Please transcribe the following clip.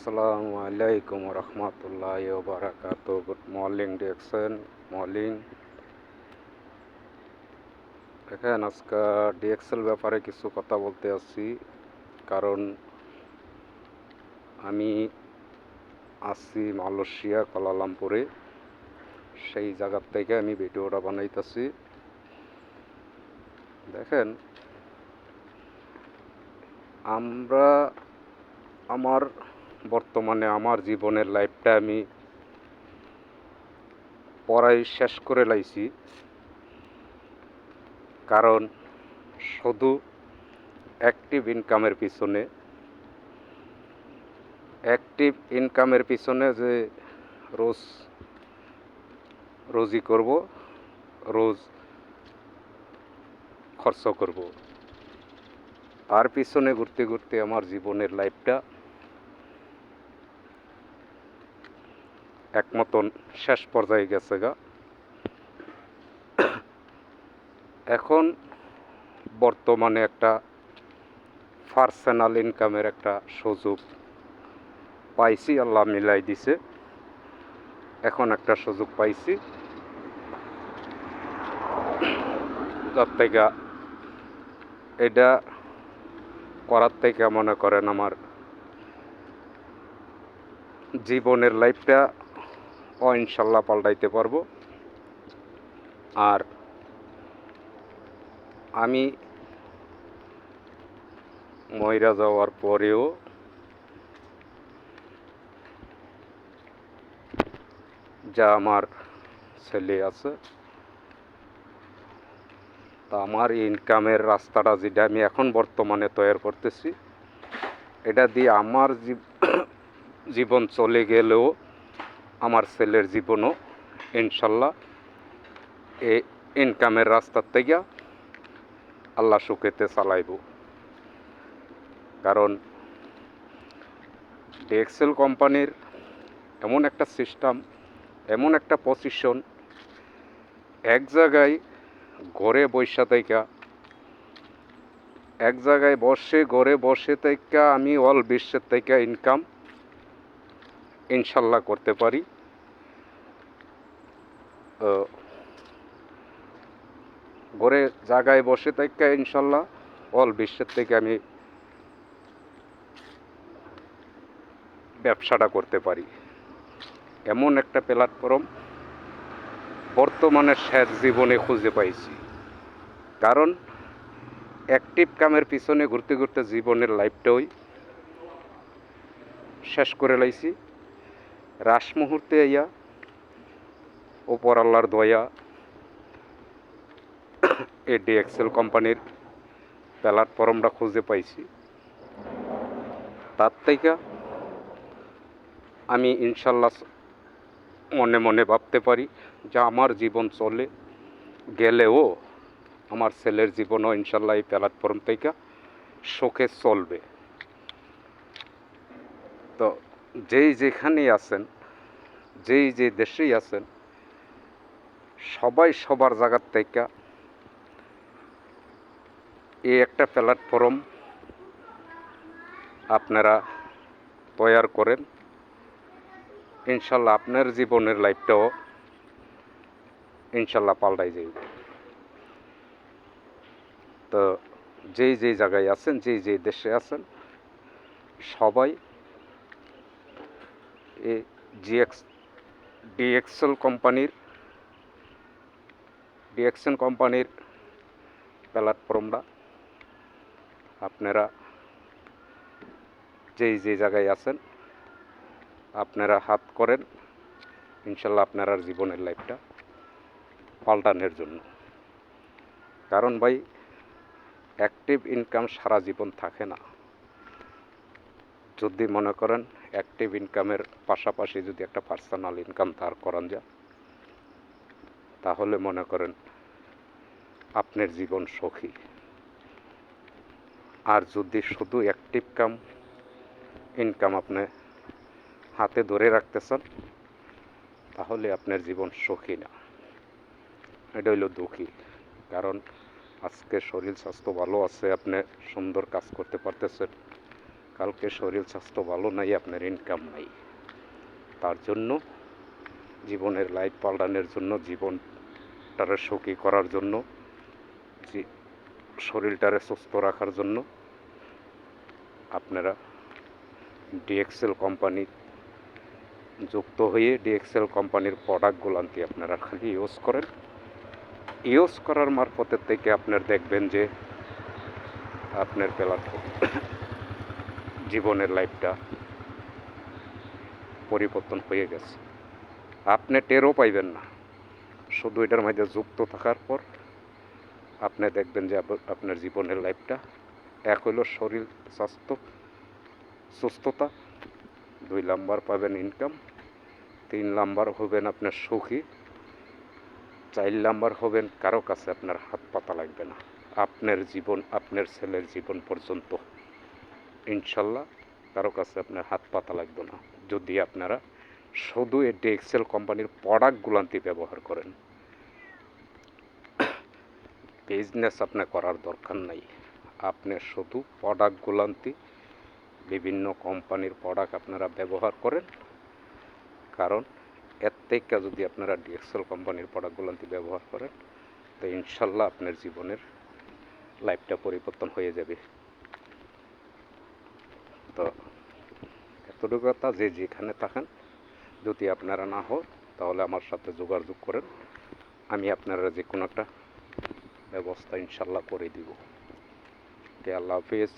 আসসালামু আলাইকুম রহমতুল্লাহ বারাকাত। Good morning DXN. Morning. দেখেন, আজকে ডিএক্সএল ব্যাপারে কিছু কথা বলতে আসছি, কারণ আমি আছি মালয়েশিয়া কুয়ালালামপুরে। সেই জায়গার থেকে আমি ভিডিওটা বানাইতেছি। দেখেন, আমরা বর্তমানে আমার জীবনের লাইফটা আমি পড়াই শেষ করে লাইছি, কারণ শুধু অ্যাক্টিভ ইনকামের পিছনে যে রোজি করব, রোজ খরচ করব, তার পিছনে ঘুরতে ঘুরতে আমার জীবনের লাইফটা এক মতন শেষ পর্যায়ে গেছে গা। এখন বর্তমানে একটা পার্সোনাল ইনকামের একটা সুযোগ পাইছি, আল্লাহ মিলাই দিছে। এখন একটা সুযোগ পাইছি, যার থেকে এটা করার থেকে মনে করেন আমার জীবনের লাইফটা ইনশাল্লাহ পাল্টাইতে পারবো। আর আমি মইরা যাওয়ার পরেও যা আমার ছেলে আছে, তা আমার ইনকামের রাস্তাটা যেটা আমি এখন বর্তমানে তৈরি করতেছি, এটা দিয়ে আমার জীবন চলে গেলেও আমার ছেলের জীবনও ইনশাল্লাহ এই ইনকামের রাস্তার থেকে আল্লাহ সুখেতে চালাইব। কারণ ডিএক্সএল কোম্পানির এমন একটা সিস্টেম, এমন একটা পজিশন, এক জায়গায় ঘরে বসে থেকে আমি অল বিশ্বের থেকে ইনকাম ইনশাল্লাহ করতে পারি। ঘরে জায়গায় বসে থেকে ইনশাল্লাহ অল বিশ্বের থেকে আমি ব্যবসাটা করতে পারি। এমন একটা প্ল্যাটফর্ম বর্তমানে শেষ জীবনে খুঁজে পাইছি। কারণ অ্যাক্টিভ কামের পিছনে ঘুরতে ঘুরতে জীবনের লাইফটাই শেষ করে লাইছি। রাস মুহূর্তে ইয়া ওপর আল্লাহর দয়া এই ডিএক্সএল কোম্পানির প্ল্যাটফর্মটা খুঁজে পাইছি। তার থেকে আমি ইনশাল্লাহ মনে মনে ভাবতে পারি যে আমার জীবন চলে গেলেও আমার ছেলের জীবনও ইনশাল্লাহ এই প্ল্যাটফর্ম থেকে সুখে চলবে। তো যেই যেখানেই আছেন, যেই যে দেশেই আছেন, সবাই সবার জায়গার থেকে এই একটা প্ল্যাটফর্ম আপনারা তৈরি করেন। ইনশাল্লাহ আপনার জীবনের লাইফটাও ইনশাল্লাহ পাল্টাই যাবে। তো যেই যেই জায়গায় আছেন, যেই যেই দেশে আছেন, সবাই এই ডিএক্সএল কোম্পানির প্ল্যাটফর্মটা আপনারা যেই যে জায়গায় আছেন আপনারা হাত করেন, ইনশাল্লাহ আপনার জীবনের লাইফটা পাল্টানোর জন্য। কারণ ভাই, অ্যাক্টিভ ইনকাম সারা জীবন থাকে না। যদি মনে করেন অ্যাক্টিভ ইনকামের পাশাপাশি যদি একটা পার্সোনাল ইনকাম দাঁড় করান যায়, তাহলে মনে করেন আপনার জীবন সুখী। আর যদি শুধু অ্যাক্টিভ ইনকাম আপনি হাতে ধরে রাখতেছেন, তাহলে আপনার জীবন সুখী না, এটা হইল দুঃখী। কারণ আজকে শরীর স্বাস্থ্য ভালো আছে, আপনি সুন্দর কাজ করতে পারতেছেন, কালকে শরীর স্বাস্থ্য ভালো নাই, আপনার ইনকাম নাই। তার জন্য জীবনের লাইফ পাল্টানোর জন্য, জীবনটারে সুখী করার জন্য, শরীরটারে সুস্থ রাখার জন্য আপনারা ডিএক্সএল কোম্পানি যুক্ত হয়ে ডিএক্সএল কোম্পানির প্রোডাক্টগুলো আনতে আপনারা খালি ইউজ করেন। ইউজ করার মারফতের থেকে আপনার দেখবেন যে আপনার জীবনের লাইফটা পরিবর্তন হয়ে গেছে। আপনি টেরও পাইবেন না। শুধু এটার মধ্যে যুক্ত থাকার পর আপনি দেখবেন যে আপনার জীবনের লাইফটা এক হইল শরীর স্বাস্থ্য সুস্থতা, 2 নাম্বার পাবেন ইনকাম, 3 নাম্বার হবেন আপনার সুখী, 4 নাম্বার হবেন কারো কাছে আপনার হাত পাতা লাগবে না। আপনার জীবন, আপনার ছেলের জীবন পর্যন্ত ইনশাল্লাহ কারো কাছে আপনার হাত পাতা লাগবে না, যদি আপনারা শুধু এই ডিএক্সএল কোম্পানির প্রোডাক্টগুলান্তি ব্যবহার করেন। বিজনেস আপনার করার দরকার নাই, আপনি শুধু প্রোডাক্টগুলান্তি বিভিন্ন কোম্পানির প্রোডাক্ট আপনারা ব্যবহার করেন। কারণ এর থেকে যদি আপনারা ডিএক্সএল কোম্পানির প্রোডাক্টগুলান্তি ব্যবহার করেন তো ইনশাল্লাহ আপনার জীবনের লাইফটা পরিবর্তন হয়ে যাবে। তো এতটুকু কথা, যে যেখানে থাকেন যদি আপনারা না হন তাহলে আমার সাথে যোগাযোগ করেন, আমি আপনারা যে কোনো একটা ব্যবস্থা ইনশাল্লাহ করে দিব। আল্লাহ হাফিজ।